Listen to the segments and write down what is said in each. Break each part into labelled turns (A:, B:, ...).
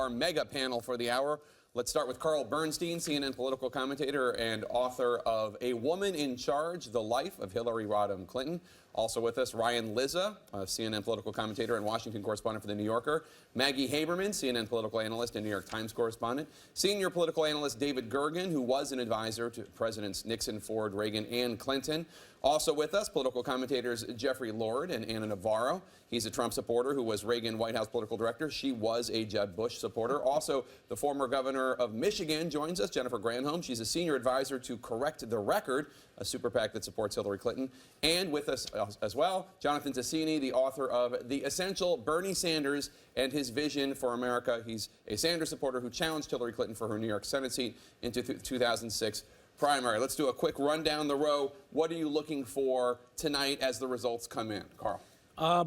A: our mega panel for the hour. Let's start with Carl Bernstein, CNN political commentator and author of A Woman in Charge, The Life of Hillary Rodham Clinton. Also with us, Ryan Lizza, CNN political commentator and Washington correspondent for The New Yorker. Maggie Haberman, CNN political analyst and New York Times correspondent. Senior political analyst David Gergen, who was an advisor to Presidents Nixon, Ford, Reagan, and Clinton. Also with us, political commentators Jeffrey Lord and Anna Navarro. He's a Trump supporter who was Reagan White House political director. She was a Jeb Bush supporter. Also, the former governor of Michigan joins us, Jennifer Granholm. She's a senior advisor to Correct the Record, a super PAC that supports Hillary Clinton. And with us as well, Jonathan Tasini, the author of The Essential Bernie Sanders and His Vision for America. He's a Sanders supporter who challenged Hillary Clinton for her New York Senate seat in 2006 primary. Let's do a quick run down the row. What are you looking for tonight as the results come in? Carl.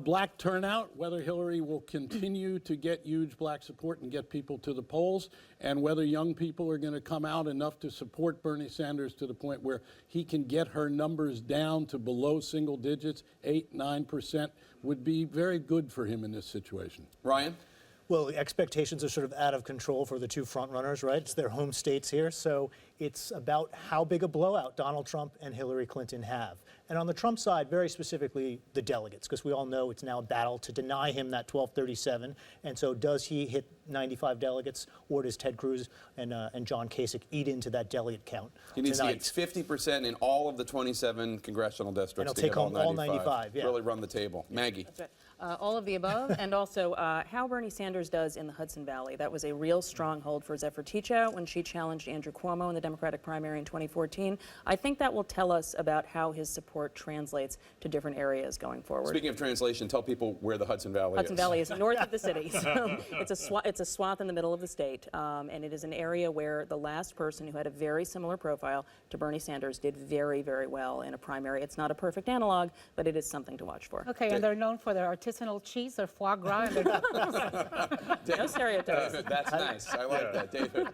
B: Black turnout, whether Hillary will continue to get huge black support and get people to the polls, and whether young people are going to come out enough to support Bernie Sanders to the point where he can get her numbers down to below single digits, 8-9%, would be very good for him in this situation.
A: Ryan?
C: Well, the expectations are sort of out of control for the two frontrunners, right? It's their home states here, so it's about how big a blowout Donald Trump and Hillary Clinton have. And on the Trump side, very specifically, the delegates, because we all know it's now a battle to deny him that 1237. And so does he hit 95 delegates, or does Ted Cruz and John Kasich eat into that delegate count
A: He needs
C: tonight?
A: to get 50% in all of the 27 congressional districts.
C: And he'll
A: to
C: take
A: get
C: home all 95, yeah.
A: Really run the table. Maggie.
D: That's right. All of the above, and also how Bernie Sanders does in the Hudson Valley. That was a real stronghold for Zephyr Teachout when she challenged Andrew Cuomo in the Democratic primary in 2014. I think that will tell us about how his support translates to different areas going forward.
A: Speaking of translation, tell people where the Hudson Valley is.
D: Hudson Valley is north of the city. So it's a swath in the middle of the state, and it is an area where the last person who had a very similar profile to Bernie Sanders did very, very well in a primary. It's not a perfect analog, but it is something to watch for.
E: Okay, and they're known for their artisanal cheese, their foie gras, and their
D: No stereotypes.
A: That's nice. I like that. David.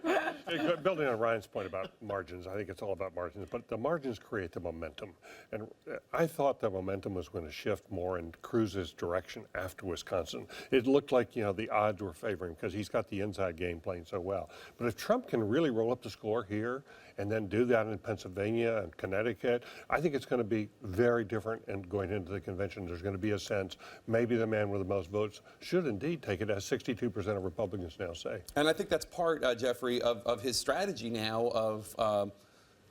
F: Hey, building on Ryan's point about margins, I think it's all about margins, but the margins create the momentum. And I thought the momentum was going to shift more in Cruz's direction after Wisconsin. It looked like, the odds were favoring him because he's got the inside game playing so well. But if Trump can really roll up the score here and then do that in Pennsylvania and Connecticut, I think it's going to be very different. And going into the convention, there's going to be a sense maybe the man with the most votes should indeed take it, as 62% of Republicans now say.
A: And I think that's part, Jeffrey, of his strategy now of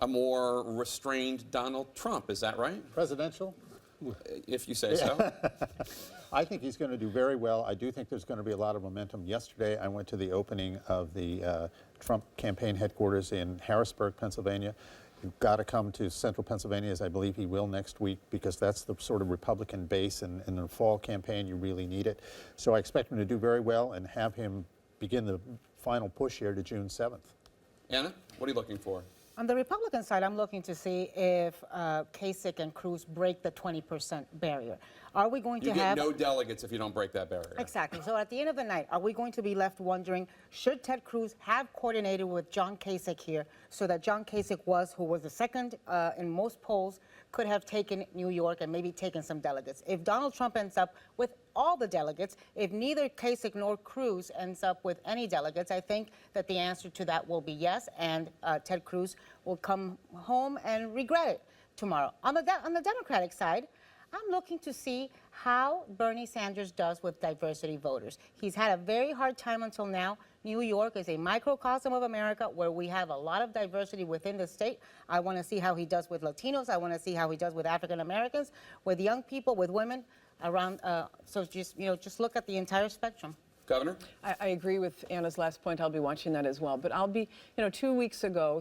A: a more restrained Donald Trump. Is that right?
G: Presidential?
A: If you say so.
G: I think he's going to do very well. I do think there's going to be a lot of momentum. Yesterday, I went to the opening of the Trump campaign headquarters in Harrisburg, Pennsylvania. You've got to come to central Pennsylvania, as I believe he will next week, because that's the sort of Republican base, and in the fall campaign, you really need it. So I expect him to do very well and have him begin the final push here to June 7th.
A: Anna, what are you looking for?
E: On the Republican side, I'm looking to see if Kasich and Cruz break the 20% barrier. Are we going to have...
A: You get no delegates if you don't break that barrier.
E: Exactly. So at the end of the night, are we going to be left wondering, should Ted Cruz have coordinated with John Kasich here so that John Kasich who was the second in most polls, could have taken New York and maybe taken some delegates? If Donald Trump ends up with all the delegates, if neither Kasich nor Cruz ends up with any delegates, I think that the answer to that will be yes, and Ted Cruz will come home and regret it tomorrow. On the Democratic side, I'm looking to see how Bernie Sanders does with diversity voters. He's had a very hard time until now. New York is a microcosm of America where we have a lot of diversity within the state. I want to see how he does with Latinos. I want to see how he does with African Americans, with young people, with women around. So just look at the entire spectrum.
A: Governor?
H: I agree with Anna's last point. I'll be watching that as well. But I'll be, 3 weeks ago,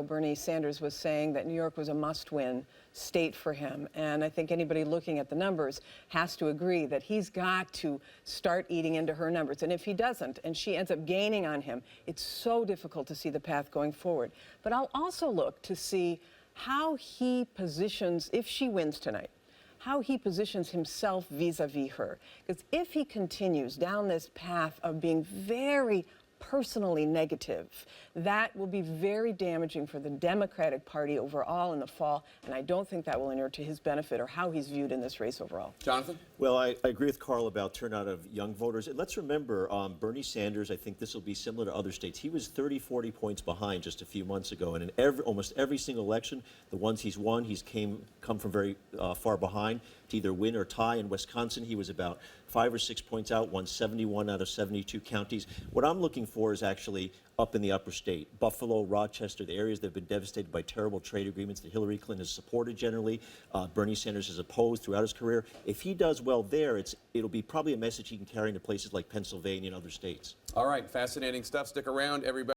H: Bernie Sanders was saying that New York was a must-win state for him. And I think anybody looking at the numbers has to agree that he's got to start eating into her numbers. And if he doesn't, and she ends up gaining on him, it's so difficult to see the path going forward. But I'll also look to see how he positions, if she wins tonight, how he positions himself vis-a-vis her. Because if he continues down this path of being very personally negative, that will be very damaging for the Democratic Party overall in the fall, and I don't think that will inure to his benefit or how he's viewed in this race overall.
A: Jonathan?
I: Well, I agree with Carl about turnout of young voters. And let's remember, Bernie Sanders, I think this will be similar to other states. He was 30, 40 points behind just a few months ago. And in almost every single election, the ones he's won, he's come from very far behind to either win or tie. In Wisconsin, he was about 5 or 6 points out, won 71 out of 72 counties. What I'm looking for is actually up in the upper state. Buffalo, Rochester, the areas that have been devastated by terrible trade agreements that Hillary Clinton has supported generally, Bernie Sanders has opposed throughout his career. If he does well there, it'll be probably a message he can carry into places like Pennsylvania and other states.
A: All right, fascinating stuff. Stick around, everybody.